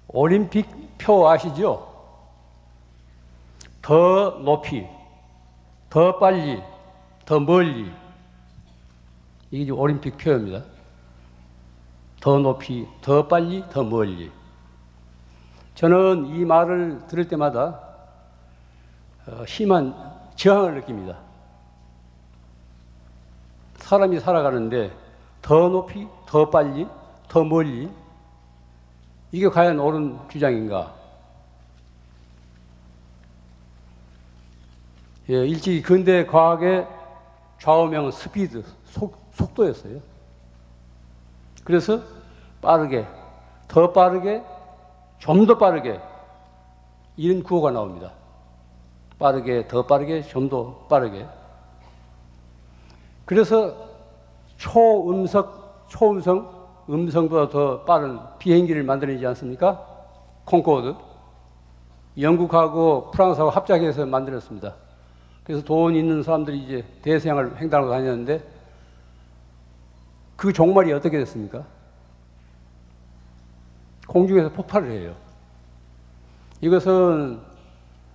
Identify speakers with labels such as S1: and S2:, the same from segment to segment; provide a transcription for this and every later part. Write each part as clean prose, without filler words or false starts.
S1: 올림픽 표 아시죠? 더 높이, 더 빨리, 더 멀리. 이게 올림픽 표입니다. 더 높이, 더 빨리, 더 멀리. 저는 이 말을 들을 때마다 심한 저항을 느낍니다. 사람이 살아가는데 더 높이, 더 빨리, 더 멀리, 이게 과연 옳은 주장인가? 예, 일찍이 근대 과학의 좌우명은 스피드, 속도였어요. 그래서 빠르게, 더 빠르게, 좀 더 빠르게, 이런 구호가 나옵니다. 빠르게, 더 빠르게, 좀 더 빠르게. 그래서 음성보다 더 빠른 비행기를 만들어내지 않습니까? 콩코드. 영국하고 프랑스하고 합작해서 만들었습니다. 그래서 돈 있는 사람들이 이제 대서양을 횡단하고 다녔는데 그 종말이 어떻게 됐습니까? 공중에서 폭발을 해요. 이것은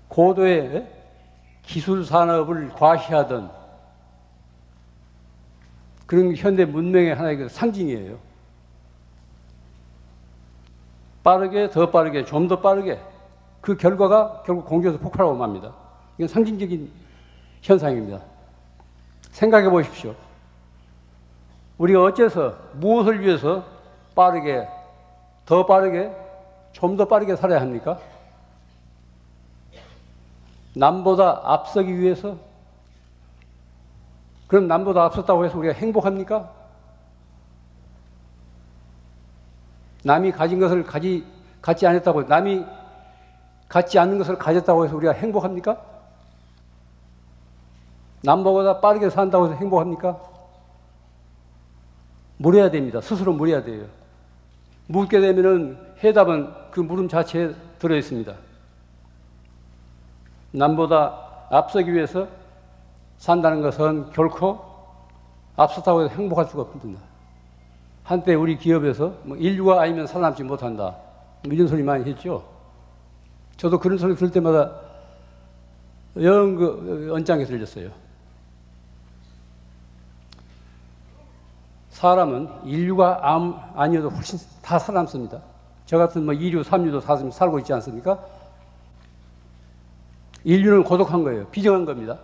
S1: 고도의 기술 산업을 과시하던 그런 현대 문명의 하나의 상징이에요. 빠르게, 더 빠르게, 좀 더 빠르게. 그 결과가 결국 공중에서 폭발하고 맙니다. 이건 상징적인 현상입니다. 생각해 보십시오. 우리가 어째서, 무엇을 위해서 빠르게, 더 빠르게, 좀 더 빠르게 살아야 합니까? 남보다 앞서기 위해서? 그럼 남보다 앞섰다고 해서 우리가 행복합니까? 남이 가진 것을 갖지 않았다고, 남이 갖지 않는 것을 가졌다고 해서 우리가 행복합니까? 남보다 빠르게 산다고 해서 행복합니까? 물어야 됩니다. 스스로 물어야 돼요. 묻게 되면은 해답은 그 물음 자체에 들어 있습니다. 남보다 앞서기 위해서 산다는 것은 결코 앞섰다고 해서 행복할 수가 없습니다. 한때 우리 기업에서 뭐 인류가 아니면 살아남지 못한다, 이런 소리 많이 했죠. 저도 그런 소리 들을 때마다 영 언짢게 들렸어요. 사람은 인류가 아니어도 훨씬 다 살아남습니다. 저 같은 뭐 2류, 3류도 살고 있지 않습니까? 인류는 고독한 거예요. 비정한 겁니다.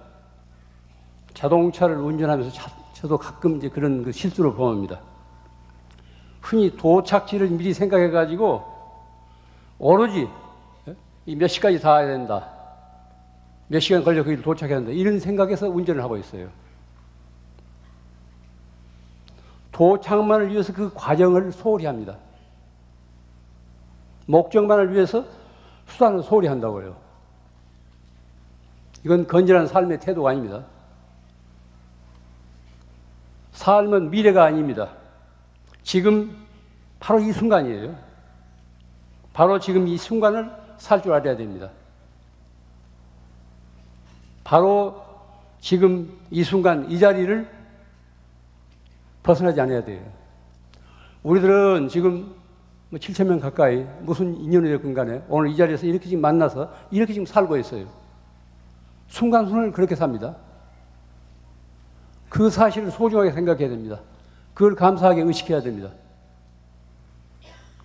S1: 자동차를 운전하면서 저도 가끔 이제 그런 그 실수를 범합니다. 흔히 도착지를 미리 생각해가지고 오로지 이 몇 시까지 닿아야 된다, 몇 시간 걸려 거기를 도착해야 된다, 이런 생각에서 운전을 하고 있어요. 도착만을 위해서 그 과정을 소홀히 합니다. 목적만을 위해서 수단을 소홀히 한다고요. 이건 건전한 삶의 태도가 아닙니다. 삶은 미래가 아닙니다. 지금 바로 이 순간이에요. 바로 지금 이 순간을 살 줄 알아야 됩니다. 바로 지금 이 순간 이 자리를 벗어나지 않아야 돼요. 우리들은 지금 7,000명 가까이 무슨 인연이 됐건 간에 오늘 이 자리에서 이렇게 지금 만나서 이렇게 지금 살고 있어요. 순간순간을 그렇게 삽니다. 그 사실을 소중하게 생각해야 됩니다. 그걸 감사하게 의식해야 됩니다.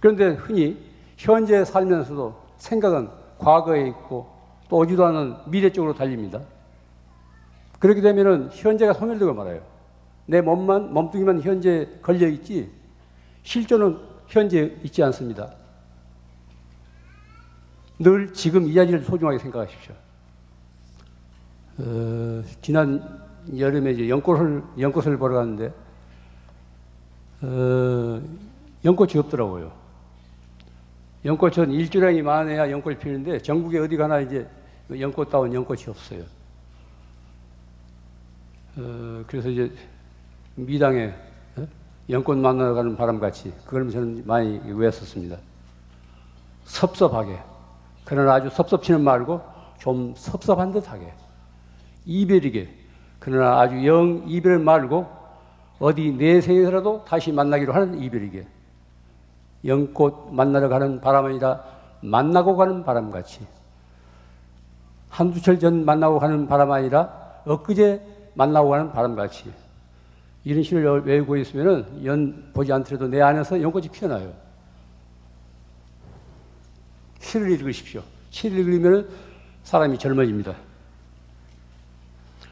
S1: 그런데 흔히 현재 살면서도 생각은 과거에 있고 또 오지도 않은 미래 쪽으로 달립니다. 그렇게 되면은 현재가 소멸되고 말아요. 내 몸뚱이만 현재에 걸려 있지 실존은 현재에 있지 않습니다. 늘 지금 이 자리를 소중하게 생각하십시오. 지난 여름에 이제 연꽃을 보러 갔는데 연꽃이 없더라고요. 연꽃은 일주량이 많아야 연꽃이 피는데 전국에 어디 가나 이제 연꽃다운 연꽃이 없어요. 그래서 이제 미당에 연꽃 만나러 가는 바람같이 그걸 저는 많이 외웠었습니다. 섭섭하게, 그러나 아주 섭섭치는 말고 좀 섭섭한 듯하게, 이별이게, 그러나 아주 영 이별 말고 어디 내 생에서라도 다시 만나기로 하는 이별이게, 연꽃 만나러 가는 바람이다 만나고 가는 바람같이, 한두 철 전 만나고 가는 바람 아니라 엊그제 만나고 가는 바람같이, 이런 시를 외우고 있으면 연 보지 않더라도 내 안에서 연꽃이 피어나요. 시를 읽으십시오. 시를 읽으면 사람이 젊어집니다.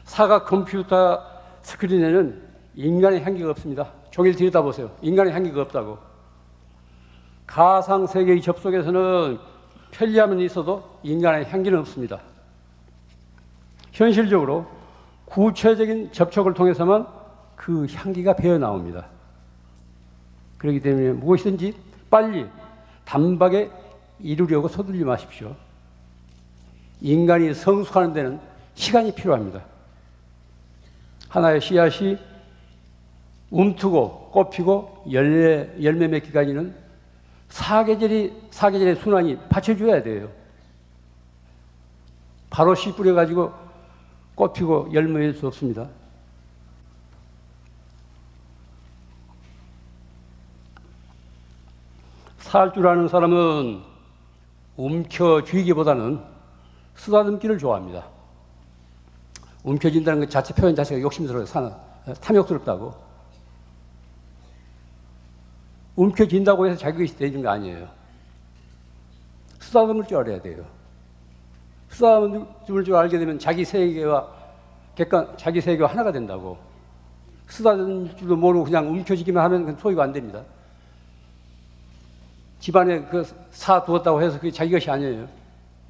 S1: 사각 컴퓨터 스크린에는 인간의 향기가 없습니다. 종일 들여다보세요. 인간의 향기가 없다고. 가상세계의 접속에서는 편리함은 있어도 인간의 향기는 없습니다. 현실적으로 구체적인 접촉을 통해서만 그 향기가 배어나옵니다. 그렇기 때문에 무엇이든지 빨리 단박에 이루려고 서둘지 마십시오. 인간이 성숙하는 데는 시간이 필요합니다. 하나의 씨앗이 움트고 꽃피고 열매 맺기까지는 사계절의 순환이 받쳐줘야 돼요. 바로 씨 뿌려가지고 꽃피고 열매 맺을 수 없습니다. 살 줄 아는 사람은 움켜쥐기보다는 쓰다듬기를 좋아합니다. 움켜쥔다는 것 자체 표현 자체가 욕심스러워요. 탐욕스럽다고. 움켜쥔다고 해서 자기 것이 되는 거 아니에요. 쓰다듬을 줄 알아야 돼요. 쓰다듬을 줄 알게 되면 자기 세계와 하나가 된다고. 쓰다듬을 줄도 모르고 그냥 움켜쥐기만 하면 그건 소유가 안 됩니다. 집안에 그 사 두었다고 해서 그게 자기 것이 아니에요.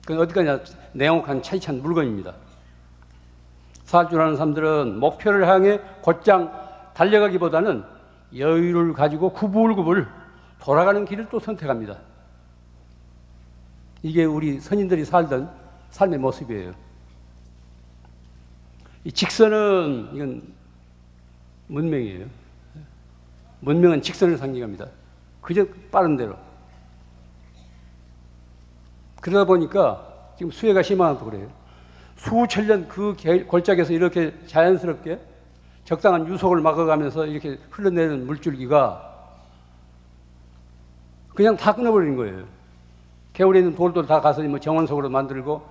S1: 그건 어디까지나 냉혹한 차이찬 물건입니다. 살 줄 아는 사람들은 목표를 향해 곧장 달려가기보다는 여유를 가지고 구불구불 돌아가는 길을 또 선택합니다. 이게 우리 선인들이 살던 삶의 모습이에요. 이 직선은 이건 문명이에요. 문명은 직선을 상징합니다. 그저 빠른 대로. 그러다 보니까 지금 수해가 심하다고 그래요. 수천 년 그 골짜기에서 이렇게 자연스럽게 적당한 유속을 막아가면서 이렇게 흘러내리는 물줄기가 그냥 다 끊어버리는 거예요. 겨울에 있는 돌도 다 가서 뭐 정원석으로 만들고,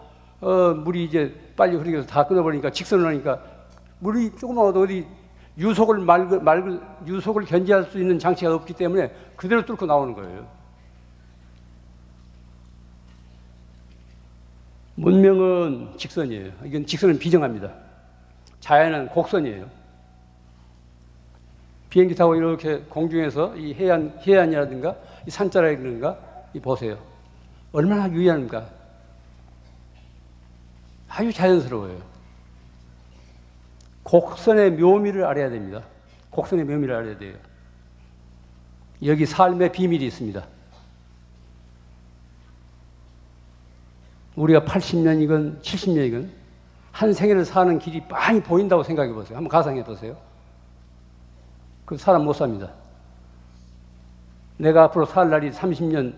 S1: 물이 이제 빨리 흐르기 위해서 다 끊어버리니까 직선을 하니까 물이 조금만 어디 유속을 견제할 수 있는 장치가 없기 때문에 그대로 뚫고 나오는 거예요. 문명은 직선이에요. 이건 직선은 비정합니다. 자연은 곡선이에요. 비행기 타고 이렇게 공중에서 이 해안이라든가 이 산자락이라든가 이 보세요. 얼마나 유의합니까? 아주 자연스러워요. 곡선의 묘미를 알아야 됩니다. 곡선의 묘미를 알아야 돼요. 여기 삶의 비밀이 있습니다. 우리가 80년이건 70년이건 한 생애를 사는 길이 많이 보인다고 생각해 보세요. 한번 가상해 보세요. 그 사람 못 삽니다. 내가 앞으로 살 날이 30년,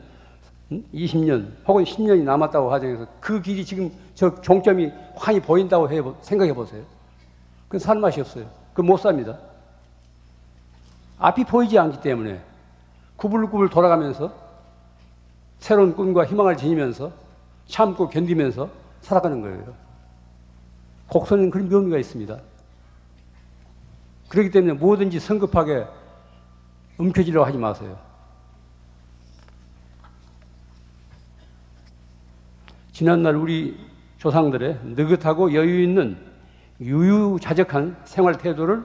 S1: 20년 혹은 10년이 남았다고 가정해서 그 길이 지금 저 종점이 환히 보인다고 생각해 보세요. 그건 살 맛이 없어요. 그건 못 삽니다. 앞이 보이지 않기 때문에 구불구불 돌아가면서 새로운 꿈과 희망을 지니면서 참고 견디면서 살아가는 거예요. 곡선은 그런 묘미가 있습니다. 그렇기 때문에 뭐든지 성급하게 움켜쥐려고 하지 마세요. 지난날 우리 조상들의 느긋하고 여유 있는 유유자적한 생활 태도를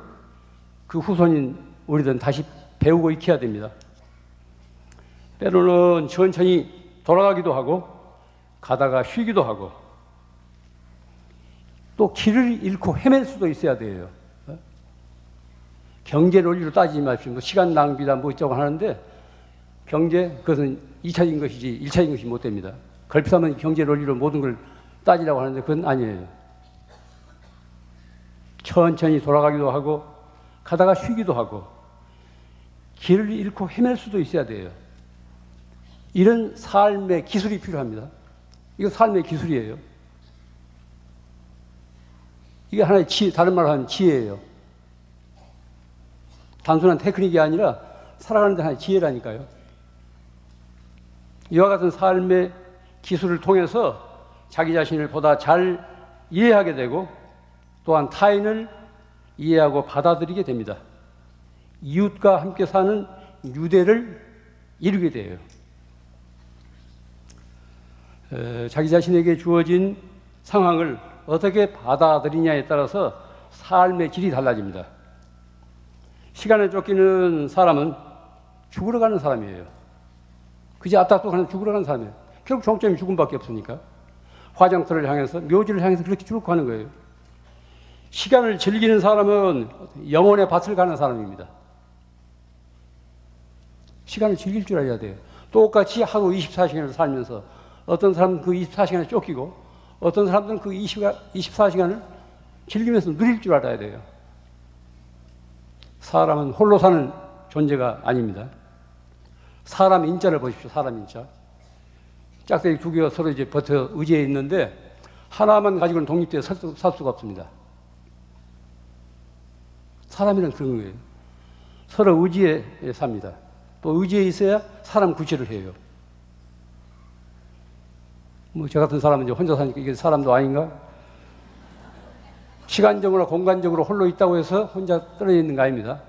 S1: 그 후손인 우리들은 다시 배우고 익혀야 됩니다. 때로는 천천히 돌아가기도 하고 가다가 쉬기도 하고 또 길을 잃고 헤맬 수도 있어야 돼요. 경제 논리로 따지지 마십시오. 뭐 시간 낭비다 뭐 있자고 하는데 경제 그것은 2차적인 것이지 1차적인 것이 못 됩니다. 걸핏하면 경제 논리로 모든 걸 따지라고 하는데 그건 아니에요. 천천히 돌아가기도 하고 가다가 쉬기도 하고 길을 잃고 헤맬 수도 있어야 돼요. 이런 삶의 기술이 필요합니다. 이거 삶의 기술이에요. 이게 하나의 다른 말로 하면 지혜예요. 단순한 테크닉이 아니라 살아가는 데 하나의 지혜라니까요. 이와 같은 삶의 기술을 통해서 자기 자신을 보다 잘 이해하게 되고 또한 타인을 이해하고 받아들이게 됩니다. 이웃과 함께 사는 유대를 이루게 돼요. 자기 자신에게 주어진 상황을 어떻게 받아들이냐에 따라서 삶의 질이 달라집니다. 시간에 쫓기는 사람은 죽으러 가는 사람이에요. 그저 앞다투고 죽으러 가는 사람이에요. 결국 종점이 죽음밖에 없으니까. 화장터를 향해서, 묘지를 향해서 그렇게 쭉 가는 거예요. 시간을 즐기는 사람은 영혼의 밭을 가는 사람입니다. 시간을 즐길 줄 알아야 돼요. 똑같이 하루 24시간을 살면서 어떤 사람은 그 24시간에 쫓기고 어떤 사람들은 그 24시간을 즐기면서 누릴 줄 알아야 돼요. 사람은 홀로 사는 존재가 아닙니다. 사람 인자를 보십시오. 사람 인자. 짝대기 두 개가 서로 이제 버텨 의지해 있는데 하나만 가지고는 독립되어 살 수가 없습니다. 사람이란 그런 거예요. 서로 의지에 삽니다. 또 의지에 있어야 사람 구실을 해요. 뭐 저 같은 사람은 이제 혼자 사니까 이게 사람도 아닌가? 시간적으로 공간적으로 홀로 있다고 해서 혼자 떨어져 있는 거 아닙니다.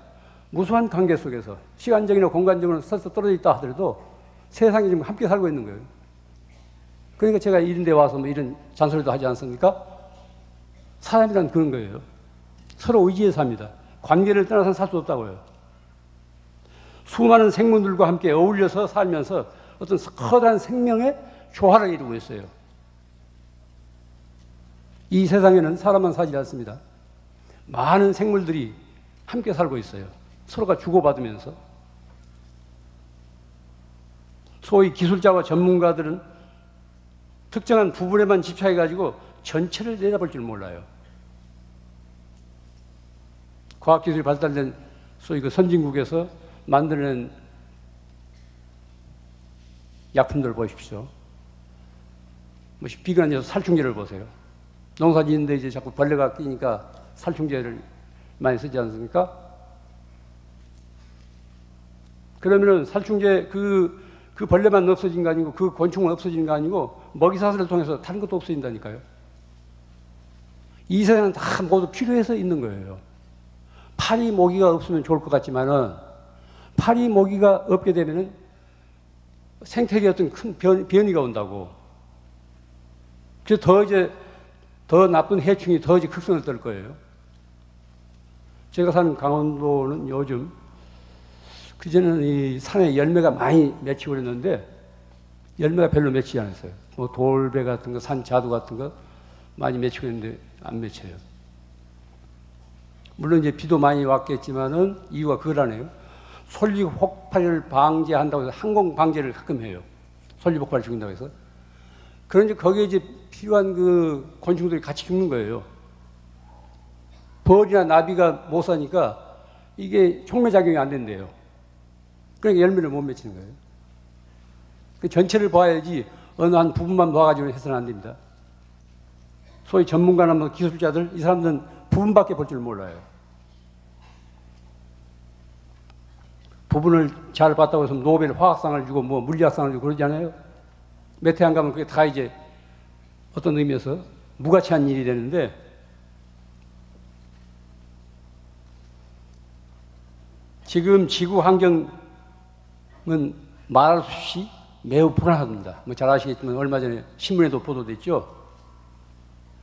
S1: 무수한 관계 속에서 시간적이나 공간적으로 서서 떨어져 있다 하더라도 세상에 지금 함께 살고 있는 거예요. 그러니까 제가 이런 데 와서 뭐 이런 잔소리도 하지 않습니까? 사람이란 그런 거예요. 서로 의지해 삽니다. 관계를 떠나서는 살 수 없다고요. 수많은 생물들과 함께 어울려서 살면서 어떤 커다란 생명의 조화를 이루고 있어요. 이 세상에는 사람만 살지 않습니다. 많은 생물들이 함께 살고 있어요. 서로가 주고받으면서. 소위 기술자와 전문가들은 특정한 부분에만 집착해가지고 전체를 내다볼 줄 몰라요. 과학기술이 발달된 소위 그 선진국에서 만드는 약품들 보십시오. 뭐 비근한 녀석 살충제를 보세요. 농사 짓는데 이제 자꾸 벌레가 끼니까 살충제를 많이 쓰지 않습니까? 그러면은 살충제 그 벌레만 없어진 거 아니고 그 곤충은 없어진 거 아니고 먹이사슬을 통해서 다른 것도 없어진다니까요. 이 세상은 다 모두 필요해서 있는 거예요. 파리 모기가 없으면 좋을 것 같지만은 파리 모기가 없게 되면은 생태계에 어떤 큰 변이가 온다고. 그래서 더 나쁜 해충이 더 이제 극성을 떨 거예요. 제가 사는 강원도는 요즘 그전에는 이 산에 열매가 많이 맺히고 그랬는데 열매가 별로 맺히지 않았어요. 뭐 돌배 같은 거, 산자두 같은 거 많이 맺히고 있는데 안 맺혀요. 물론 이제 비도 많이 왔겠지만은 이유가 그거라네요. 솔잎 폭발을 방지한다고 해서 항공 방제를 가끔 해요. 솔잎 폭발을 죽인다고 해서. 그런데 거기에 이제 필요한 그 곤충들이 같이 죽는 거예요. 벌이나 나비가 못 사니까 이게 촉매작용이 안 된대요. 그러니까 열매를 못 맺히는 거예요. 그 전체를 봐야지 어느 한 부분만 봐가지고 해서는 안 됩니다. 소위 전문가나 뭐 기술자들, 이 사람들은 부분밖에 볼 줄 몰라요. 부분을 잘 봤다고 해서 노벨 화학상을 주고 뭐 물리학상을 주고 그러지 않아요? 몇 해 안 가면 그게 다 이제 어떤 의미에서 무가치한 일이 되는데 지금 지구 환경은 말할 수 없이 매우 불안합니다. 뭐 잘 아시겠지만 얼마 전에 신문에도 보도됐죠.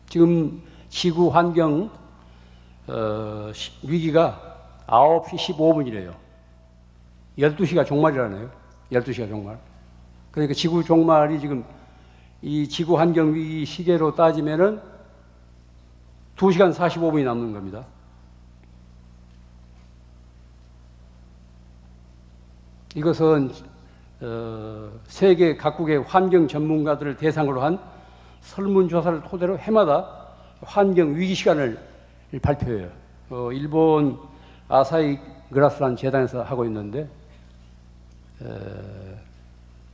S1: 지금 지구 환경 위기가 9시 15분이래요. 12시가 종말이라네요. 12시가 종말. 그러니까 지구 종말이 지금 이 지구 환경 위기 시계로 따지면은 2시간 45분이 남는 겁니다. 이것은 세계 각국의 환경 전문가들을 대상으로 한 설문조사를 토대로 해마다 환경 위기 시간을 발표해요. 일본 아사히 그라스라는 재단에서 하고 있는데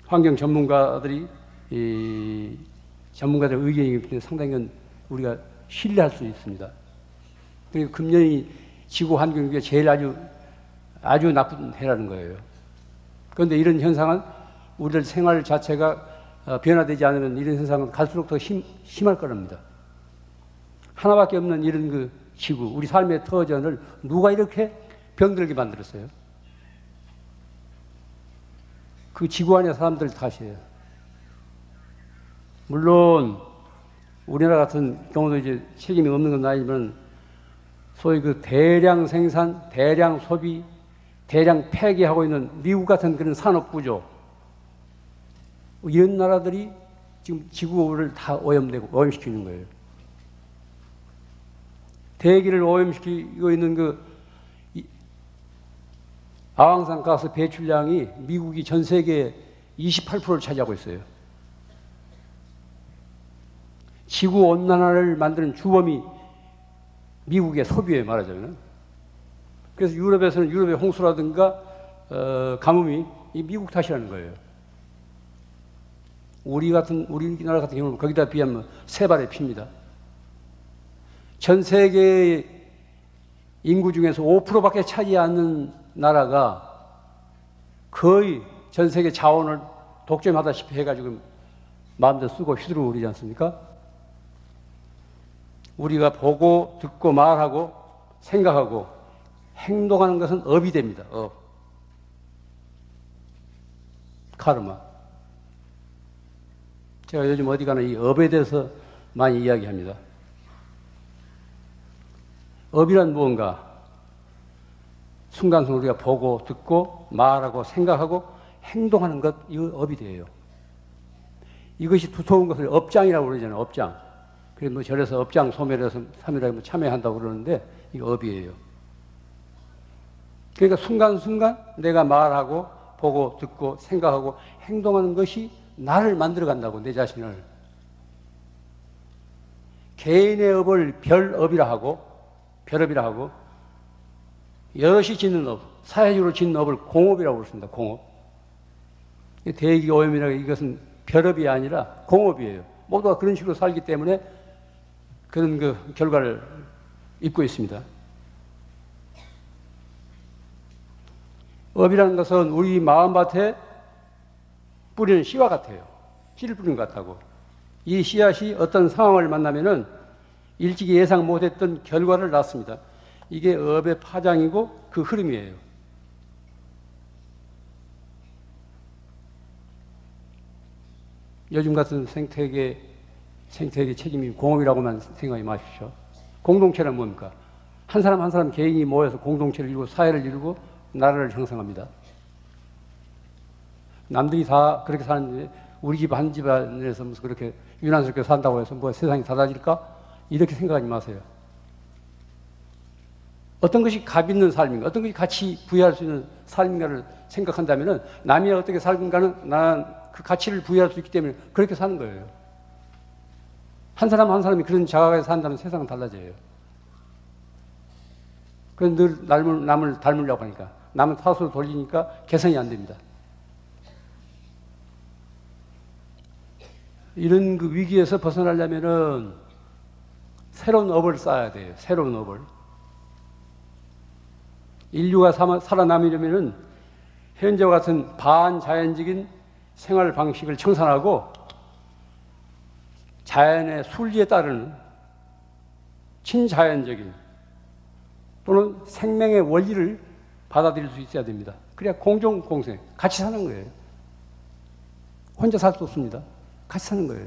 S1: 환경 전문가들이 이 전문가들의 의견이기 상당히 우리가 신뢰할 수 있습니다. 그리고 금년이 지구 환경 위기가 제일 아주 나쁜 해라는 거예요. 그런데 이런 현상은 우리들 생활 자체가 변화되지 않으면 이런 현상은 갈수록 더 심할 겁니다. 하나밖에 없는 이런 그 지구, 우리 삶의 터전을 누가 이렇게 병들게 만들었어요? 그 지구 안에 사람들 탓이에요. 물론 우리나라 같은 경우도 이제 책임이 없는 건 아니지만 소위 그 대량 생산, 대량 소비, 대량 폐기하고 있는 미국 같은 그런 산업 구조, 이런 나라들이 지금 지구를 다 오염시키는 거예요. 대기를 오염시키고 있는 그 아황산 가스 배출량이 미국이 전 세계 28%를 차지하고 있어요. 지구 온난화를 만드는 주범이 미국의 소비에 말하자면. 그래서 유럽에서는 유럽의 홍수라든가 가뭄이 이 미국 탓이라는 거예요. 우리나라 같은 경우는 거기다 비하면 세 발의 피입니다. 전 세계 인구 중에서 5%밖에 차지 않는 나라가 거의 전 세계 자원을 독점하다시피 해가지고 마음대로 쓰고 휘두르고 그러지 않습니까? 우리가 보고 듣고 말하고 생각하고 행동하는 것은 업이 됩니다. 업. 카르마. 제가 요즘 어디 가나 이 업에 대해서 많이 이야기합니다. 업이란 무언가? 순간순간 우리가 보고 듣고 말하고 생각하고 행동하는 것, 이거 업이 돼요. 이것이 두터운 것을 업장이라고 그러잖아요. 업장. 그래서 뭐 절에서 업장 소멸해서 3일에 참여한다고 그러는데 이거 업이에요. 그러니까 순간순간 내가 말하고 보고 듣고 생각하고 행동하는 것이 나를 만들어 간다고, 내 자신을. 개인의 업을 별업이라 하고, 별업이라 하고, 여럿이 짓는 업, 사회적으로 짓는 업을 공업이라고 그렇습니다. 공업. 대기 오염이라고, 이것은 별업이 아니라 공업이에요. 모두가 그런 식으로 살기 때문에 그런 그 결과를 입고 있습니다. 업이라는 것은 우리 마음밭에 뿌리는 씨와 같아요. 씨를 뿌리는 것 같다고. 이 씨앗이 어떤 상황을 만나면은 일찍이 예상 못했던 결과를 낳습니다. 이게 업의 파장이고 그 흐름이에요. 요즘 같은 생태계 책임이 공업이라고만 생각하지 마십시오. 공동체는 뭡니까? 한 사람 한 사람 개인이 모여서 공동체를 이루고 사회를 이루고 나라를 형성합니다. 남들이 다 그렇게 사는데 우리 집 한 집안에서 무슨 그렇게 유난스럽게 산다고 해서 뭐 세상이 달라질까? 이렇게 생각하지 마세요. 어떤 것이 값 있는 삶인가, 어떤 것이 가치 부여할 수 있는 삶인가를 생각한다면 남이 어떻게 살는가는 나는 그 가치를 부여할 수 있기 때문에 그렇게 사는 거예요. 한 사람 한 사람이 그런 자각에 산다면 세상은 달라져요. 그래서 늘 남을 닮으려고 하니까, 남은 탓으로 돌리니까 개선이 안 됩니다. 이런 그 위기에서 벗어나려면은 새로운 업을 쌓아야 돼요. 새로운 업을. 인류가 살아남으려면은 현재와 같은 반자연적인 생활 방식을 청산하고 자연의 순리에 따르는 친자연적인 또는 생명의 원리를 받아들일 수 있어야 됩니다. 그래야 공존공생, 같이 사는 거예요. 혼자 살 수 없습니다. 같이 사는 거예요.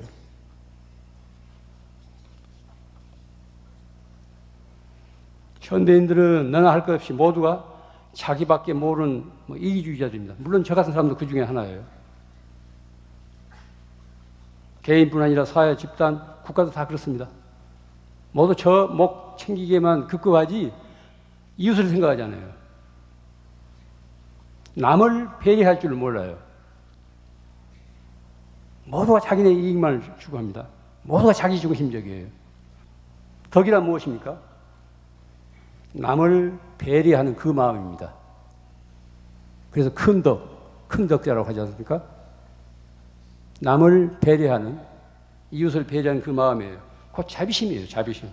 S1: 현대인들은 너나 할 것 없이 모두가 자기밖에 모르는 이기주의자들입니다. 물론 저 같은 사람도 그 중에 하나예요. 개인뿐 아니라 사회, 집단, 국가도 다 그렇습니다. 모두 저 목 챙기기에만 급급하지 이웃을 생각하지 않아요. 남을 배려할 줄 몰라요. 모두가 자기네 이익만을 추구합니다. 모두가 자기 중심적이에요. 덕이란 무엇입니까? 남을 배려하는 그 마음입니다. 그래서 큰 덕자라고 하지 않습니까? 남을 배려하는, 이웃을 배려하는 그 마음이에요. 곧 자비심이에요. 자비심.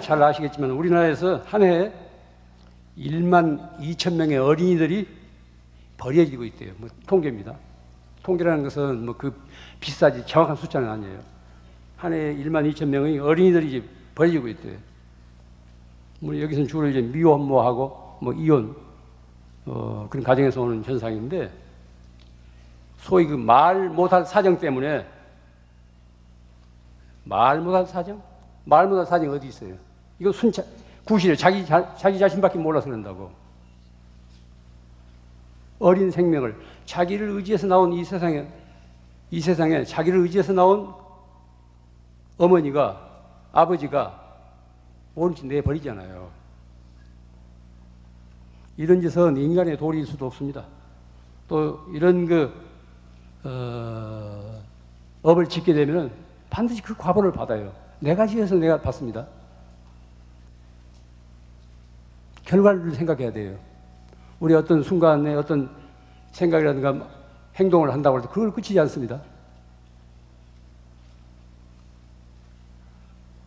S1: 잘 아시겠지만 우리나라에서 한 해에 1만 2천 명의 어린이들이 버려지고 있대요. 뭐 통계입니다. 통계라는 것은 뭐 그 비싸지 정확한 숫자는 아니에요. 한 해에 1만 2천 명의 어린이들이 이제 버려지고 있대요. 뭐 여기서는 주로 이제 미혼모하고 뭐 이혼 그런 가정에서 오는 현상인데, 소위 그 말 못할 사정 때문에, 말 못할 사정? 말 못할 사정이 어디 있어요? 이거 구실해. 자기 자신밖에 몰라서 그런다고. 어린 생명을, 자기를 의지해서 나온 이 세상에 자기를 의지해서 나온 어머니가, 아버지가 오른쪽 내버리잖아요. 이런 짓은 인간의 도리일 수도 없습니다. 또 이런 업을 짓게 되면 반드시 그 과보를 받아요. 내가 지어서 내가 받습니다. 결과를 생각해야 돼요. 우리 어떤 순간에 어떤 생각이라든가 행동을 한다고 해서 그걸 끝이지 않습니다.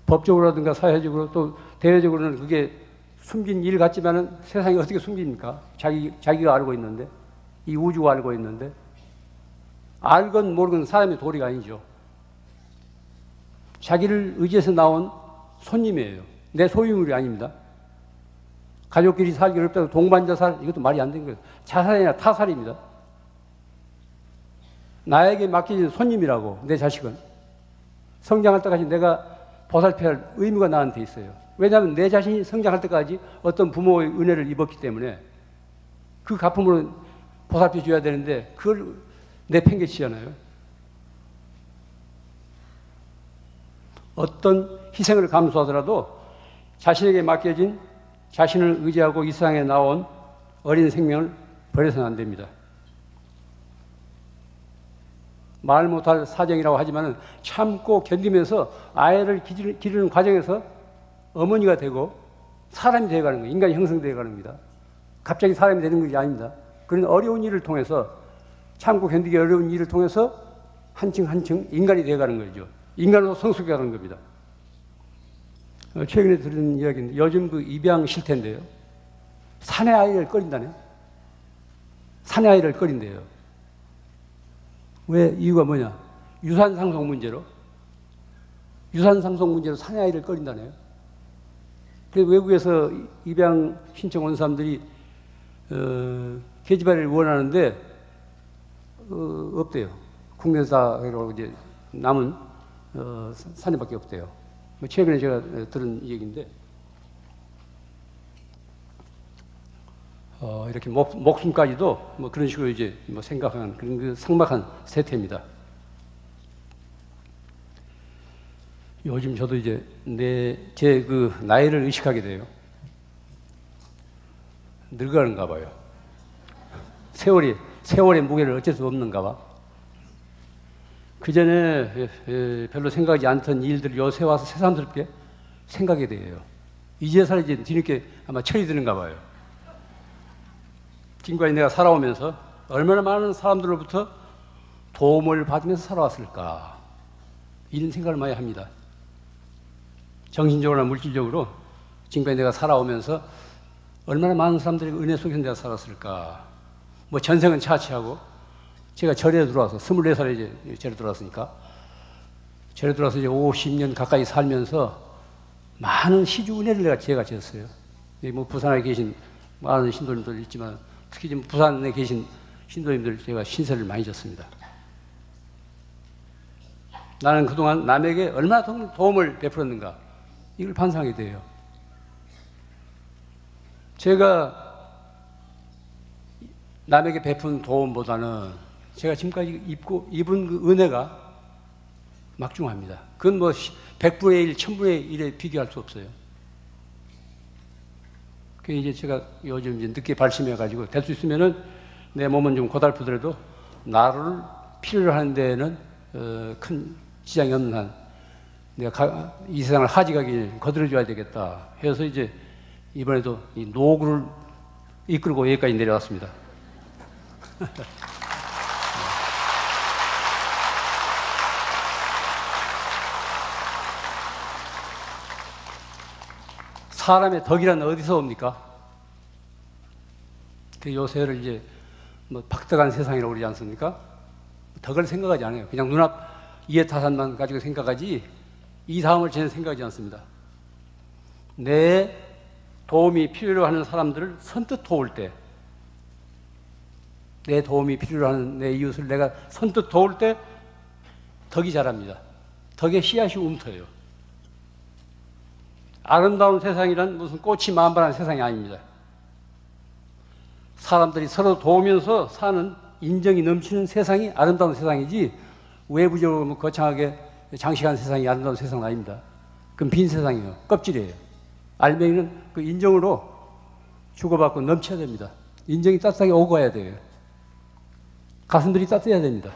S1: 법적으로라든가 사회적으로 또 대외적으로는 그게 숨긴 일 같지만은 세상이 어떻게 숨깁니까? 자기가 알고 있는데, 이 우주가 알고 있는데, 알건 모르건 사람의 도리가 아니죠. 자기를 의지해서 나온 손님이에요. 내 소유물이 아닙니다. 가족끼리 살기 어렵다고 동반자살, 이것도 말이 안 되는 거예요. 자살이 아니라 타살입니다. 나에게 맡겨진 손님이라고, 내 자식은. 성장할 때까지 내가 보살펴야 할 의무가 나한테 있어요. 왜냐하면 내 자신이 성장할 때까지 어떤 부모의 은혜를 입었기 때문에 그 갚음으로 보살펴 줘야 되는데 그걸 내팽개치잖아요. 어떤 희생을 감수하더라도 자신에게 맡겨진, 자신을 의지하고 이 세상에 나온 어린 생명을 버려서는 안 됩니다. 말 못할 사정이라고 하지만 참고 견디면서 아이를 기르는 과정에서 어머니가 되고 사람이 되어가는 거예요. 인간이 형성되어 가는 겁니다. 갑자기 사람이 되는 것이 아닙니다. 그런 어려운 일을 통해서, 참고 견디기 어려운 일을 통해서 한층 한층 인간이 되어가는 거죠. 인간으로 성숙해 가는 겁니다. 최근에 들은 이야기인데, 요즘 그 입양 실태인데요. 사내 아이를 꺼린다네. 사내 아이를 꺼린대요. 왜? 이유가 뭐냐? 유산상속 문제로 사내 아이를 꺼린다네요. 그래서 외국에서 입양 신청 온 사람들이 계집아이를 원하는데 없대요. 국내사로 이제 남은 사내밖에 없대요. 뭐 최근에 제가 들은 얘기인데, 이렇게 목숨까지도 뭐 그런 식으로 이제 뭐 생각하는 그런 그 삭막한 세태입니다. 요즘 저도 이제 제 그 나이를 의식하게 돼요. 늙어가는가 봐요. 세월의 무게를 어쩔 수 없는가 봐. 그 전에 별로 생각하지 않던 일들 요새 와서 새삼스럽게 생각이 돼요. 이제서야 이제 뒤늦게 아마 철이 드는가 봐요. 지금까지 내가 살아오면서 얼마나 많은 사람들로부터 도움을 받으면서 살아왔을까, 이런 생각을 많이 합니다. 정신적으로나 물질적으로 지금까지 내가 살아오면서 얼마나 많은 사람들이 은혜 속에서 내가 살았을까. 뭐 전생은 차치하고 제가 절에 들어와서 24살에 이제 절에 들어왔으니까, 절에 들어와서 이제 50년 가까이 살면서 많은 시주 은혜를 제가 지었어요. 뭐 부산에 계신 많은 신도님들 있지만 특히 지금 부산에 계신 신도님들 제가 신세를 많이 졌습니다. 나는 그동안 남에게 얼마나 도움을 베풀었는가, 이걸 반성하게 돼요. 제가 남에게 베푼 도움보다는 제가 지금까지 입은 그 은혜가 막중합니다. 그건 뭐 100분의 1, 1000분의 1에 비교할 수 없어요. 그 이제 제가 요즘 이제 늦게 발심해가지고 될 수 있으면은 내 몸은 좀 고달프더라도 나를 필요로 하는 데에는 큰 지장이 없는 한 내가 이 세상을 하직하기 거들어줘야 되겠다 해서 이제 이번에도 이 노구를 이끌고 여기까지 내려왔습니다. 사람의 덕이란 어디서 옵니까? 그 요새를 이제 뭐 박덕한 세상이라고 그러지 않습니까? 덕을 생각하지 않아요. 그냥 눈앞 이해타산만 가지고 생각하지 이 다음을 전혀 생각하지 않습니다. 내 도움이 필요로 하는 사람들을 선뜻 도울 때, 내 도움이 필요로 하는 내 이웃을 내가 선뜻 도울 때 덕이 자랍니다. 덕의 씨앗이 움터요. 아름다운 세상이란 무슨 꽃이 만발한 세상이 아닙니다. 사람들이 서로 도우면서 사는 인정이 넘치는 세상이 아름다운 세상이지 외부적으로 뭐 거창하게 장식한 세상이 아름다운 세상은 아닙니다. 그건 빈 세상이에요. 껍질이에요. 알맹이는 그 인정으로 주고받고 넘쳐야 됩니다. 인정이 따뜻하게 오고 가야 돼요. 가슴들이 따뜻해야 됩니다.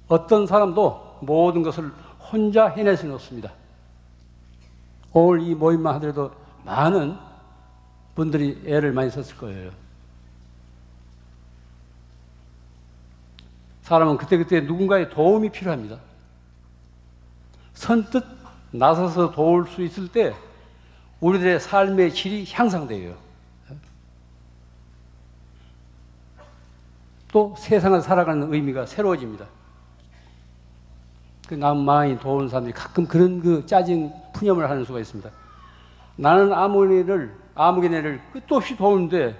S1: 어떤 사람도 모든 것을 혼자 해낼 수는 없습니다. 오늘 이 모임만 하더라도 많은 분들이 애를 많이 썼을 거예요. 사람은 그때그때 누군가의 도움이 필요합니다. 선뜻 나서서 도울 수 있을 때 우리들의 삶의 질이 향상돼요. 또 세상을 살아가는 의미가 새로워집니다. 그 남 많이 도우는 사람들이 가끔 그런 그 짜증 푸념을 하는 수가 있습니다. 나는 아무개네를 끝도 없이 도우는데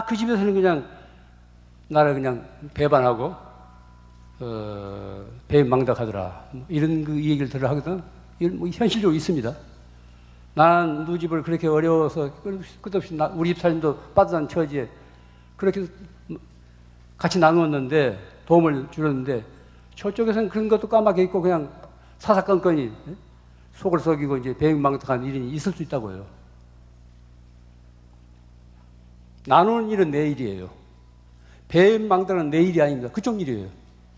S1: 그 집에서는 그냥 나를 그냥 배반하고 배망덕하더라. 이런 그 얘기를 들어 하거든. 이건 뭐 현실적으로 있습니다. 나는 누 집을 그렇게 어려워서 끝없이 우리 집 사람도 빠듯한 처지에 그렇게 같이 나누었는데 도움을 주었는데 저쪽에서는 그런 것도 까맣게 있고 그냥 사사건건이 속을 썩이고 이제 배망덕한 일이 있을 수 있다고요. 나누는 일은 내 일이에요. 배망덕은 내 일이 아닙니다. 그쪽 일이에요.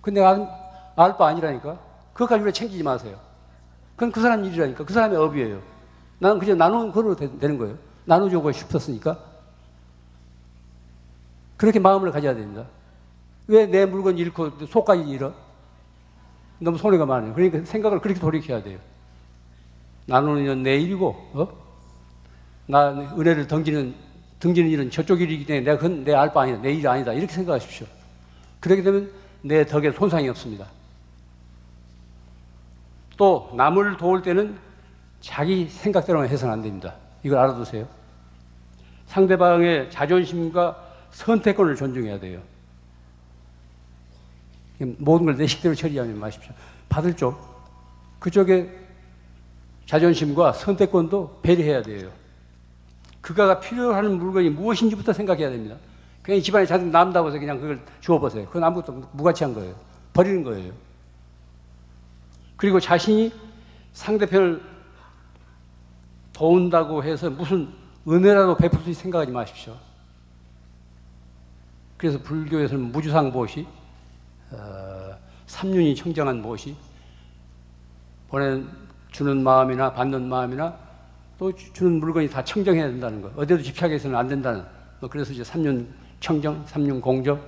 S1: 근데 내가 알 바 아니라니까. 그것까지 우리가 챙기지 마세요. 그건 그 사람 일이라니까. 그 사람의 업이에요. 나는 그냥 나누는 거로 되는 거예요. 나눠주고 싶었으니까. 그렇게 마음을 가져야 됩니다. 왜 내 물건 잃고 속까지 잃어? 너무 손해가 많아요. 그러니까 생각을 그렇게 돌이켜야 돼요. 나누는 일은 내 일이고, 나 은혜를 등지는 일은 저쪽 일이기 때문에 내가 그건 내 알 바 아니다. 내 일이 아니다. 이렇게 생각하십시오. 그렇게 되면 내 덕에 손상이 없습니다. 또 남을 도울 때는 자기 생각대로만 해서는 안 됩니다. 이걸 알아두세요. 상대방의 자존심과 선택권을 존중해야 돼요. 모든 걸 내 식대로 처리하지 마십시오. 받을 쪽, 그쪽의 자존심과 선택권도 배려해야 돼요. 그가 필요한 물건이 무엇인지부터 생각해야 됩니다. 그냥 집안에 자주 남다고 해서 그냥 그걸 주워보세요. 그건 아무것도 무가치한 거예요. 버리는 거예요. 그리고 자신이 상대편을 도운다고 해서 무슨 은혜라도 베풀 수 있게 생각하지 마십시오. 그래서 불교에서는 무주상보시, 삼륜이 청정한 보시, 주는 마음이나 받는 마음이나 또 주는 물건이 다 청정해야 된다는 거. 어디에도 집착해서는 안 된다는. 그래서 이제 삼륜 청정, 삼륜 공정,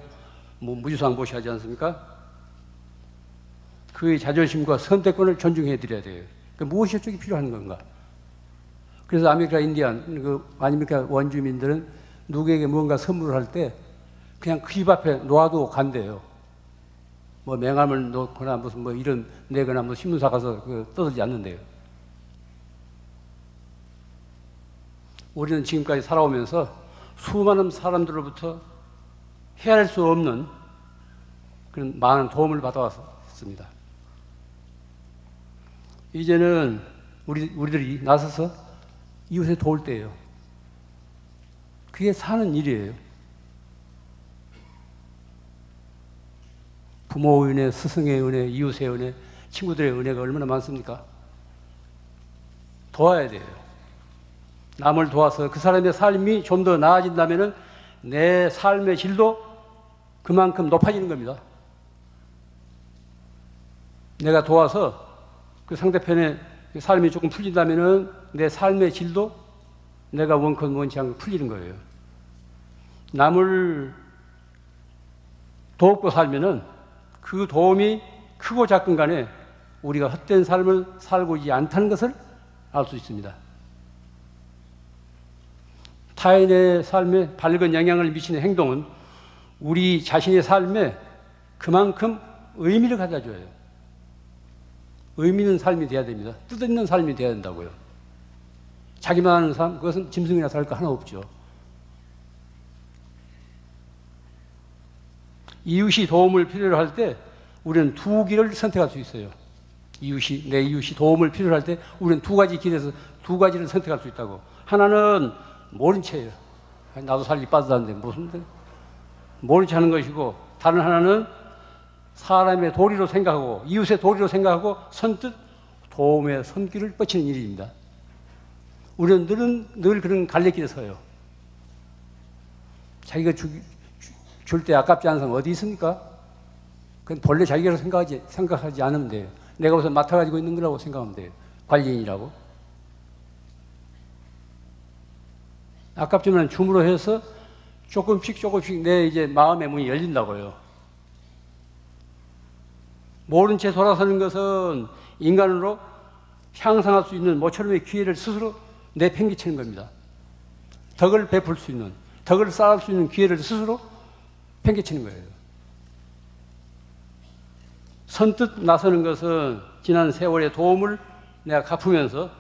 S1: 무주상보시 하지 않습니까? 그의 자존심과 선택권을 존중해 드려야 돼요. 그러니까 무엇이 저쪽이 필요한 건가? 그래서 아메리카 인디안, 아메리카 원주민들은 누구에게 무언가 선물을 할 때 그냥 그 집 앞에 놓아두고 간대요. 뭐 맹암을 놓거나 무슨 뭐 이런 내거나 뭐 신문사 가서 떠들지 않는데요. 우리는 지금까지 살아오면서 수많은 사람들로부터 헤아릴 수 없는 그런 많은 도움을 받아왔습니다. 이제는 우리들이 나서서 이웃에 도울 때예요. 그게 사는 일이에요. 부모의 은혜, 스승의 은혜, 이웃의 은혜, 친구들의 은혜가 얼마나 많습니까? 도와야 돼요. 남을 도와서 그 사람의 삶이 좀 더 나아진다면 내 삶의 질도 그만큼 높아지는 겁니다. 내가 도와서 그 상대편의 삶이 조금 풀린다면 내 삶의 질도 내가 원치 않고 풀리는 거예요. 남을 돕고 살면은 그 도움이 크고 작건 간에 우리가 헛된 삶을 살고 있지 않다는 것을 알 수 있습니다. 타인의 삶에 밝은 영향을 미치는 행동은 우리 자신의 삶에 그만큼 의미를 가져줘요. 의미 있는 삶이 돼야 됩니다. 뜻있는 삶이 돼야 된다고요. 자기만 하는 삶, 그것은 짐승이나 다를 거 하나 없죠. 이웃이 도움을 필요로 할 때 우리는 두 길을 선택할 수 있어요. 내 이웃이 도움을 필요로 할 때 우리는 두 가지 길에서 두 가지를 선택할 수 있다고. 하나는 모른 채예요. 나도 살기 빠듯한데 무슨 모른 채 하는 것이고, 다른 하나는 사람의 도리로 생각하고 이웃의 도리로 생각하고 선뜻 도움의 손길을 뻗치는 일입니다. 우리는 늘 그런 갈래길에 서요. 자기가 줄 때 아깝지 않은 사람 어디 있습니까? 그건 본래 자기가 생각하지 않으면 돼요. 내가 무슨 맡아가지고 있는 거라고 생각하면 돼요. 관리인이라고. 아깝지만 줌으로 해서 조금씩 내 이제 마음의 문이 열린다고요. 모른 채 돌아서는 것은 인간으로 향상할 수 있는 모처럼의 기회를 스스로 내팽개치는 겁니다. 덕을 베풀 수 있는, 덕을 쌓을 수 있는 기회를 스스로 팽개치는 거예요. 선뜻 나서는 것은 지난 세월의 도움을 내가 갚으면서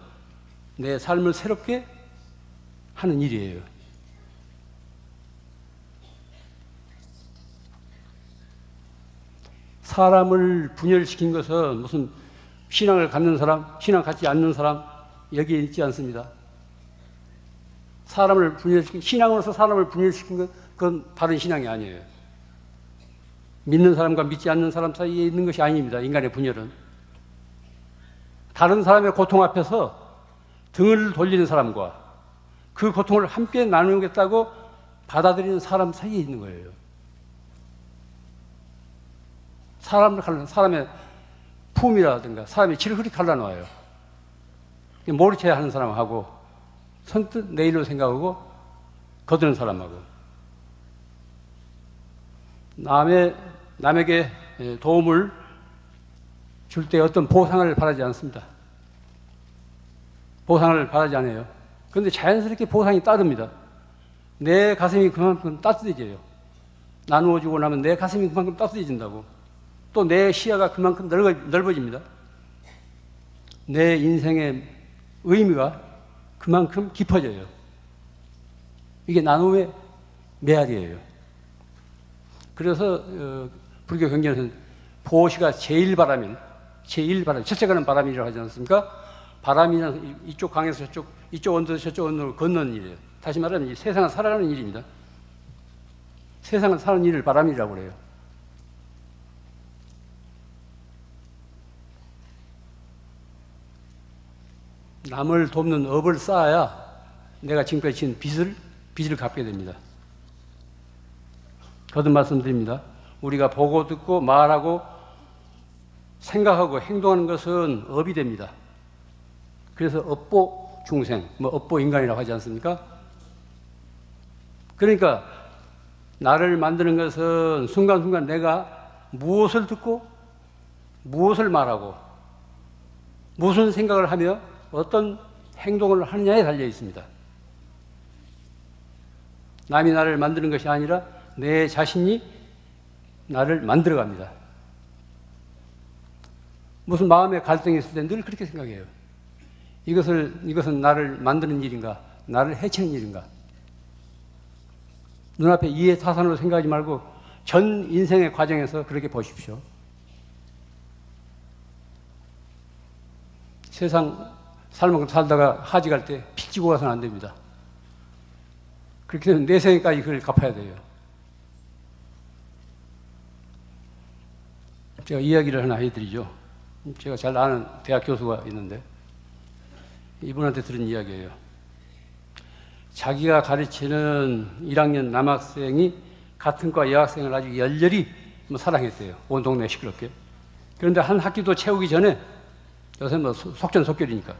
S1: 내 삶을 새롭게 하는 일이에요. 사람을 분열시킨 것은 무슨 신앙을 갖는 사람, 신앙 갖지 않는 사람, 여기에 있지 않습니다. 사람을 분열시킨, 신앙으로서 사람을 분열시킨 것, 그건 다른 신앙이 아니에요. 믿는 사람과 믿지 않는 사람 사이에 있는 것이 아닙니다. 인간의 분열은. 다른 사람의 고통 앞에서 등을 돌리는 사람과 그 고통을 함께 나누겠다고 받아들이는 사람 사이에 있는 거예요. 사람의 품이라든가 사람의 질을 그렇게 갈라놓아요. 모른 채 하는 사람하고 선뜻 내 일로 생각하고 거드는 사람하고. 남에게 도움을 줄 때 어떤 보상을 바라지 않습니다. 보상을 바라지 않아요. 그런데 자연스럽게 보상이 따릅니다. 내 가슴이 그만큼 따뜻해져요. 나누어 주고 나면 내 가슴이 그만큼 따뜻해진다고. 또 내 시야가 그만큼 넓어집니다. 내 인생의 의미가 그만큼 깊어져요. 이게 나눔의 메아리예요. 그래서 불교 경전에서는 보시가 제일바람인, 첫째가는 바람이라고 하지 않습니까? 바람이란 이쪽 강에서 저쪽, 이쪽 언덕에서 저쪽 언덕으로 건너는 일이에요. 다시 말하면 이 세상을 살아가는 일입니다. 세상을 사는 일을 바람이라고 그래요. 남을 돕는 업을 쌓아야 내가 지금까지 지은 빚을 갚게 됩니다. 거듭 말씀드립니다. 우리가 보고 듣고 말하고 생각하고 행동하는 것은 업이 됩니다. 그래서 업보 중생, 업보 인간이라고 하지 않습니까? 그러니까 나를 만드는 것은 순간순간 내가 무엇을 듣고 무엇을 말하고 무슨 생각을 하며 어떤 행동을 하느냐에 달려 있습니다. 남이 나를 만드는 것이 아니라 내 자신이 나를 만들어갑니다. 무슨 마음의 갈등이 있을 때 늘 그렇게 생각해요. 이것은 나를 만드는 일인가? 나를 해치는 일인가? 눈앞에 이해타산으로 생각하지 말고 전 인생의 과정에서 그렇게 보십시오. 세상 살만큼 살다가 하지 갈 때 피 찌고 가서는 안 됩니다. 그렇게 되면 내 생에까지 그걸 갚아야 돼요. 제가 이야기를 하나 해드리죠. 제가 잘 아는 대학 교수가 있는데 이분한테 들은 이야기예요. 자기가 가르치는 1학년 남학생이 같은 과 여학생을 아주 열렬히 사랑했대요. 온 동네 시끄럽게. 그런데 한 학기도 채우기 전에, 요새 속전속결이니까,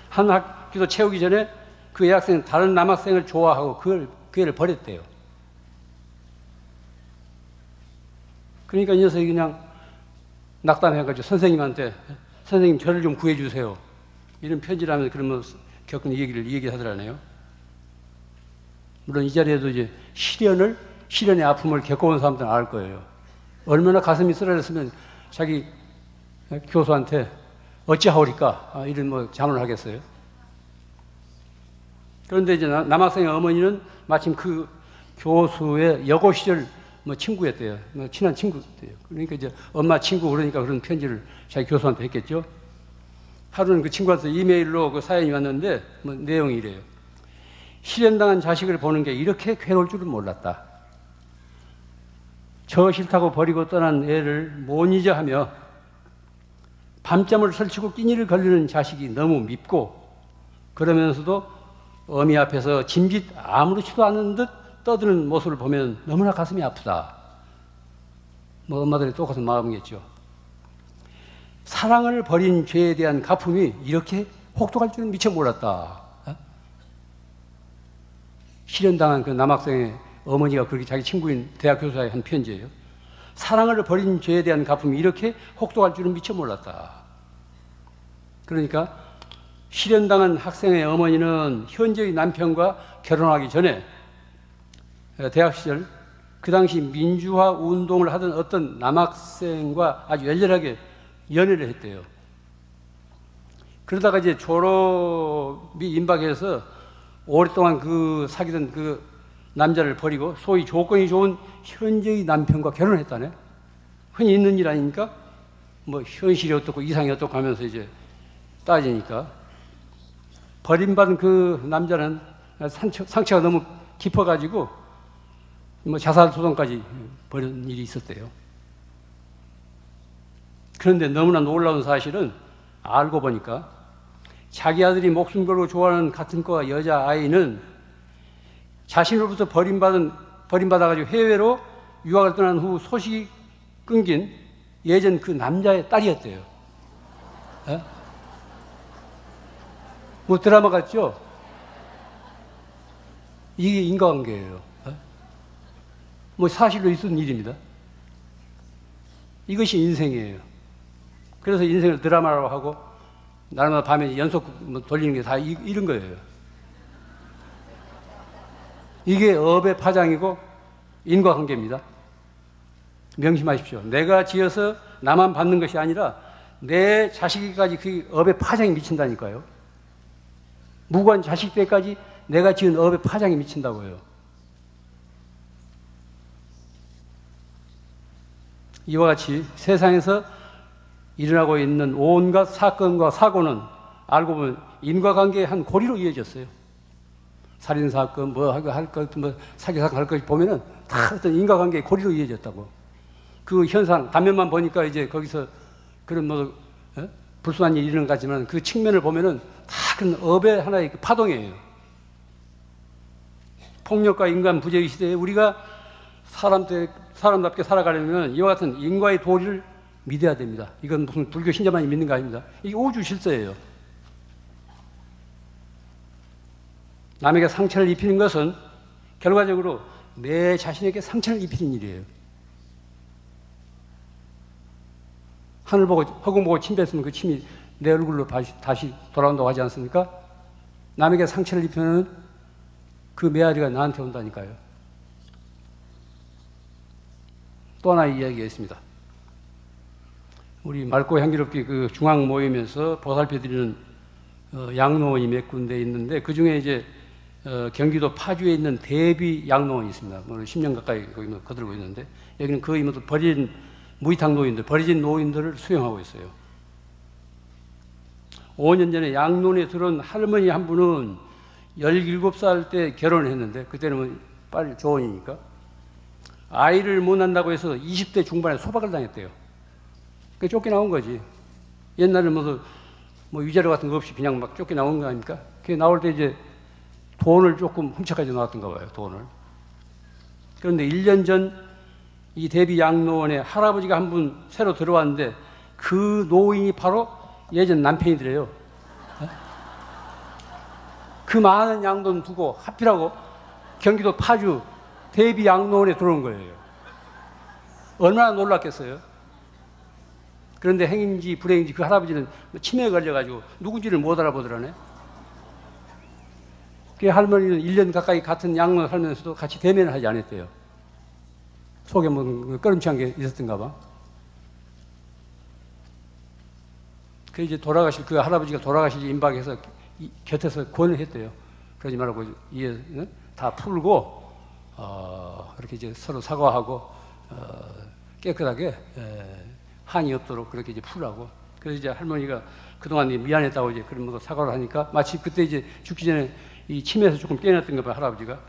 S1: 한 학기도 채우기 전에 그 여학생은 다른 남학생을 좋아하고 그 애를 버렸대요. 그러니까 이 녀석이 그냥 낙담해가지고 선생님한테, 선생님 저를 좀 구해주세요, 이런 편지를 하면서 그러면 겪은 이 얘기를 하더라네요. 물론 이 자리에도 이제 시련의 아픔을 겪어온 사람들은 알 거예요. 얼마나 가슴이 쓰라렸으면 자기 교수한테 어찌하오리까 이런 뭐 자문을 하겠어요. 그런데 이제 남학생의 어머니는 마침 그 교수의 여고 시절 뭐 친구였대요. 뭐 친한 친구였대요. 그러니까 이제 엄마 친구 그러니까 그런 편지를 자기 교수한테 했겠죠. 하루는 그 친구한테 이메일로 그 사연이 왔는데 뭐 내용이 이래요. 실현당한 자식을 보는 게 이렇게 괴로울 줄은 몰랐다. 저 싫다고 버리고 떠난 애를 못 잊어 하며 밤잠을 설치고 끼니를 걸리는 자식이 너무 밉고 그러면서도 어미 앞에서 짐짓 아무렇지도 않은 듯 떠드는 모습을 보면 너무나 가슴이 아프다. 뭐 엄마들이 똑같은 마음이겠죠. 사랑을 버린 죄에 대한 갚음이 이렇게 혹독할 줄은 미처 몰랐다. 실현당한 그 남학생의 어머니가 그렇게 자기 친구인 대학 교수에 한 편지예요. 사랑을 버린 죄에 대한 갚음이 이렇게 혹독할 줄은 미처 몰랐다. 그러니까 실현당한 학생의 어머니는 현재의 남편과 결혼하기 전에 대학 시절 그 당시 민주화 운동을 하던 어떤 남학생과 아주 열렬하게 연애를 했대요. 그러다가 이제 졸업이 임박해서 오랫동안 그 사귀던 그 남자를 버리고 소위 조건이 좋은 현재의 남편과 결혼했다네. 흔히 있는 일 아닙니까? 뭐 현실이 어떻고 이상이 어떻고 하면서 이제 따지니까 버림받은 그 남자는 상처가 너무 깊어가지고 뭐 자살 소송까지 벌인 일이 있었대요. 그런데 너무나 놀라운 사실은 알고 보니까 자기 아들이 목숨 걸고 좋아하는 같은 과 여자아이는 자신으로부터 버림받아가지고 해외로 유학을 떠난 후 소식이 끊긴 예전 그 남자의 딸이었대요. 에? 뭐 드라마 같죠? 이게 인과관계예요. 에? 뭐 사실로 있었던 일입니다. 이것이 인생이에요. 그래서 인생을 드라마라고 하고 날마다 밤에 연속 돌리는 게 다 이런 거예요. 이게 업의 파장이고 인과관계입니다. 명심하십시오. 내가 지어서 나만 받는 것이 아니라 내 자식에게까지 그 업의 파장이 미친다니까요. 무관 자식 때까지 내가 지은 업의 파장이 미친다고요. 이와 같이 세상에서 일어나고 있는 온갖 사건과 사고는 알고 보면 인과관계의 한 고리로 이어졌어요. 살인사건, 뭐 할 것, 뭐 사기사건 할 것 보면은 다 어떤 인과관계의 고리로 이어졌다고. 그 현상, 단면만 보니까 이제 거기서 그런 뭐, 불순한 일이 일어난 것 같지만 그 측면을 보면은 다 그런 업의 하나의 그 파동이에요. 폭력과 인간 부재의 시대에 우리가 사람답게 살아가려면 이와 같은 인과의 도리를 믿어야 됩니다. 이건 무슨 불교 신자만이 믿는 거 아닙니다. 이게 우주 실세예요. 남에게 상처를 입히는 것은 결과적으로 내 자신에게 상처를 입히는 일이에요. 하늘 보고 허공 보고 침 뱉으면 그 침이 내 얼굴로 다시 돌아온다고 하지 않습니까? 남에게 상처를 입히면 그 메아리가 나한테 온다니까요. 또 하나의 이야기가 있습니다. 우리 맑고 향기롭게 그 중앙 모임에서 보살펴드리는 양로원이 몇 군데 있는데 그 중에 이제 경기도 파주에 있는 대비 양로원이 있습니다. 10년 가까이 거기 거들고 있는데 여기는 거의 뭐 버려진 무위탁 노인들, 버려진 노인들을 수용하고 있어요. 5년 전에 양로원에 들어온 할머니 한 분은 17살 때 결혼을 했는데 그때는 빨리 조언이니까 아이를 못 낳는다고 해서 20대 중반에 소박을 당했대요. 그게 쫓겨나온 거지. 옛날에 뭐 위자료 같은 거 없이 그냥 막 쫓겨나온 거 아닙니까? 그게 나올 때 이제 돈을 조금 훔쳐가지고 나왔던가 봐요, 돈을. 그런데 1년 전 이 대비 양로원에 할아버지가 한 분 새로 들어왔는데 그 노인이 바로 예전 남편이더래요. 그 많은 양돈 두고 하필하고 경기도 파주 대비 양로원에 들어온 거예요. 얼마나 놀랐겠어요. 그런데 행인지 불행인지 그 할아버지는 치매에 걸려가지고 누군지를 못 알아보더라네. 그 할머니는 1년 가까이 같은 양로 살면서도 같이 대면을 하지 않았대요. 속에 뭐 꺼름치한 게 있었던가 봐. 그 이제 그 할아버지가 돌아가시지 임박해서 곁에서 권을 했대요. 그러지 말고 이해 다 풀고 그렇게 이제 서로 사과하고 깨끗하게 한이 없도록 그렇게 이제 풀라고. 그래서 이제 할머니가 그동안 미안했다고 이제 그런 것도 사과를 하니까 마치 그때 이제 죽기 전에 이 치매에서 조금 깨어났던가 봐요, 할아버지가.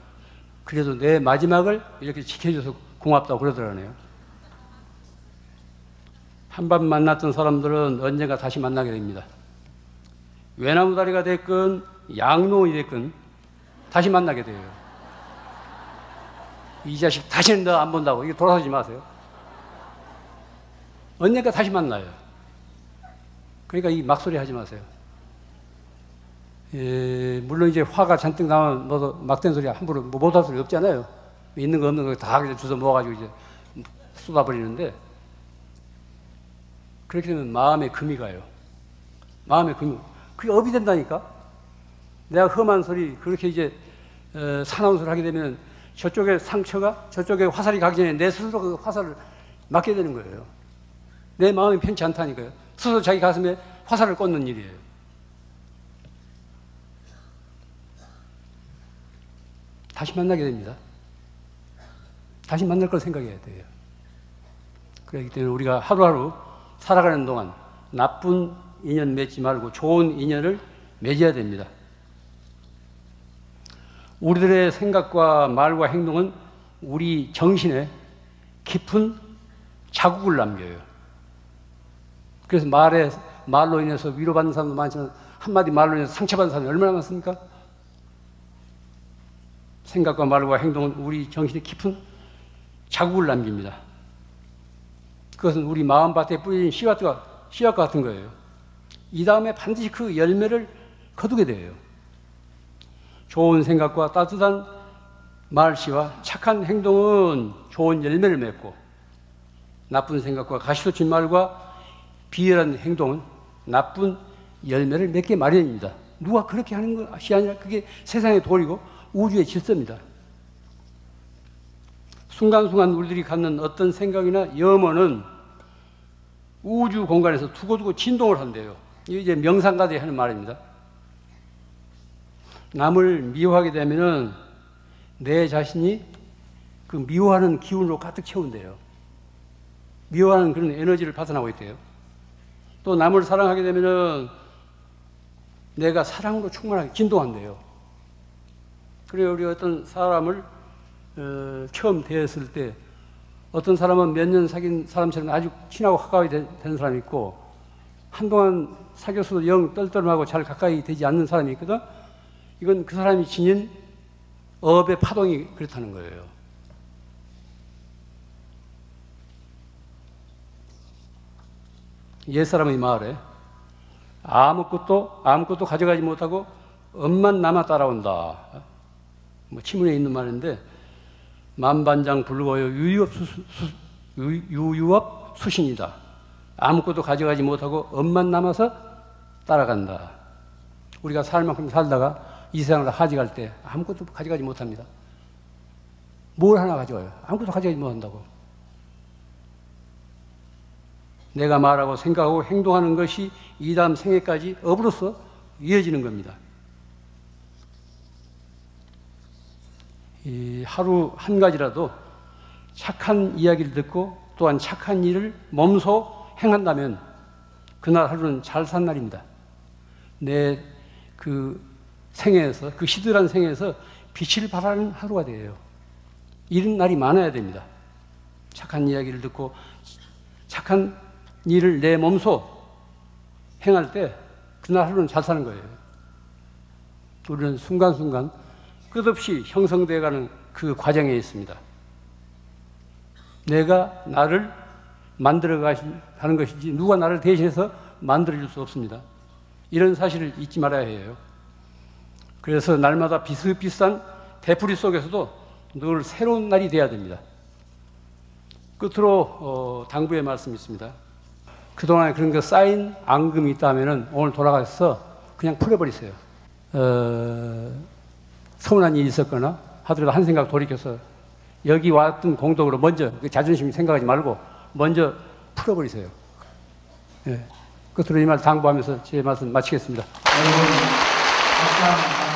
S1: 그래도 내 마지막을 이렇게 지켜줘서 고맙다고 그러더라네요. 한 번 만났던 사람들은 언젠가 다시 만나게 됩니다. 외나무다리가 됐건 양로원이 됐건 다시 만나게 돼요. 이 자식 다시는 너 안 본다고. 이게 돌아서지 마세요. 언젠가 다시 만나요. 그러니까 이 막소리 하지 마세요. 물론 이제 화가 잔뜩 나면 너도 막된 소리 함부로 못할 소리 없잖아요. 있는 거 없는 거 다 주워 모아가지고 이제 쏟아버리는데, 그렇게 되면 마음에 금이 가요. 마음에 금이. 그게 업이 된다니까? 내가 험한 소리, 그렇게 이제 사나운 소리를 하게 되면 저쪽에 상처가, 저쪽에 화살이 가기 전에 내 스스로 그 화살을 맞게 되는 거예요. 내 마음이 편치 않다니까요. 스스로 자기 가슴에 화살을 꽂는 일이에요. 다시 만나게 됩니다. 다시 만날 걸 생각해야 돼요. 그렇기 때문에 우리가 하루하루 살아가는 동안 나쁜 인연 맺지 말고 좋은 인연을 맺어야 됩니다. 우리들의 생각과 말과 행동은 우리 정신에 깊은 자국을 남겨요. 그래서 말로 인해서 위로받는 사람도 많지만 한마디 말로 인해서 상처받는 사람이 얼마나 많습니까? 생각과 말과 행동은 우리 정신에 깊은 자국을 남깁니다. 그것은 우리 마음밭에 뿌려진 씨앗과 같은 거예요. 이 다음에 반드시 그 열매를 거두게 돼요. 좋은 생각과 따뜻한 말씨와 착한 행동은 좋은 열매를 맺고, 나쁜 생각과 가시돋친 말과 비열한 행동은 나쁜 열매를 맺게 마련입니다. 누가 그렇게 하는 것이 아니라 그게 세상의 도리고 우주의 질서입니다. 순간순간 우리들이 갖는 어떤 생각이나 염원은 우주 공간에서 두고두고 진동을 한대요. 이게 명상가들이 하는 말입니다. 남을 미워하게 되면은 내 자신이 그 미워하는 기운으로 가득 채운대요. 미워하는 그런 에너지를 발산하고 있대요. 또 남을 사랑하게 되면은 내가 사랑으로 충만하게 진동한대요. 그래요. 우리 어떤 사람을 처음 대했을 때 어떤 사람은 몇 년 사귄 사람처럼 아주 친하고 가까이 된 사람이 있고, 한동안 사귀어서도 영 떨떠름하고 잘 가까이 되지 않는 사람이 있거든. 이건 그 사람이 지닌 업의 파동이 그렇다는 거예요. 옛사람의 말에 아무것도 가져가지 못하고 업만 남아 따라온다. 뭐 치문에 있는 말인데, 만반장 불거여 유유업 수신이다. 아무것도 가져가지 못하고 업만 남아서 따라간다. 우리가 살 만큼 살다가 이 세상을 하직할 때 아무것도 가져가지 못합니다. 뭘 하나 가져가요? 아무것도 가져가지 못한다고. 내가 말하고 생각하고 행동하는 것이 이 다음 생애까지 업으로서 이어지는 겁니다. 하루 한 가지라도 착한 이야기를 듣고 또한 착한 일을 몸소 행한다면 그날 하루는 잘 산 날입니다. 내 그 생애에서, 그 시들한 생애에서 빛을 발하는 하루가 돼요. 이런 날이 많아야 됩니다. 착한 이야기를 듣고 착한 일을 내 몸소 행할 때 그날 하루는 잘 사는 거예요. 우리는 순간순간 끝없이 형성되어가는 그 과정에 있습니다. 내가 나를 만들어가는 것이지 누가 나를 대신해서 만들어줄 수 없습니다. 이런 사실을 잊지 말아야 해요. 그래서 날마다 비슷비슷한 되풀이 속에서도 늘 새로운 날이 돼야 됩니다. 끝으로 당부의 말씀이 있습니다. 그동안에 그런 거 쌓인 앙금이 있다면 오늘 돌아가서 그냥 풀어버리세요. 서운한 일이 있었거나 하더라도 한 생각 돌이켜서 여기 왔던 공덕으로 먼저 그 자존심 생각하지 말고 먼저 풀어버리세요. 예. 끝으로 이 말 당부하면서 제 말씀 마치겠습니다.
S2: 네.